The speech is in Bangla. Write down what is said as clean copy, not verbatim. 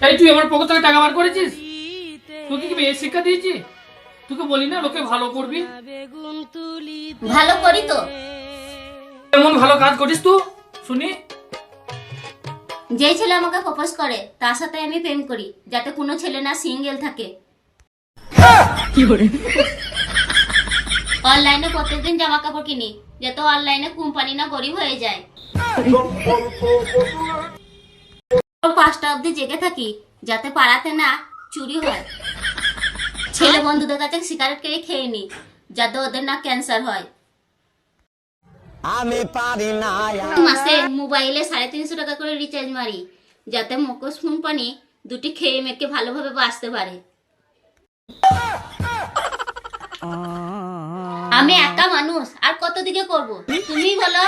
এই তুই আমার পকেট থেকে টাকা বার করেছিস? তোকে কি মেয়ে শিক্ষা দিয়েছি? তোকে বলি না লোকে ভালো করবি? ভালো করি তো। এমন ভালো কাজ করিস তুই শুনি? যেই ছেলে আমাকে প্রপোজ করে তার সাথে আমি প্রেম করি, যাতে কোনো ছেলে না সিঙ্গেল থাকে। অনলাইনে প্রত্যেকদিন জামা কাপড় কিনি, যাতে অনলাইনে কোম্পানি না গরিব হয়ে যায়। 5টা অবধি জেগে থাকি, যাতে পাড়াতে না চুরি হয়। ছেলে বন্ধুদের কাছে সিগারেট কেড়ে খেয়ে নি, যাতে ওদের না ক্যান্সার হয়। আমি পারি না। মাসে মোবাইলে 350 টাকা করে রিচার্জ মারি, যাতে মুকেশ কোম্পানি দুটি খেয়ে মেখে ভালোভাবে বাঁচতে পারে। আমি একা মানুষ, আর কত দিকে করব? তুমি বলো।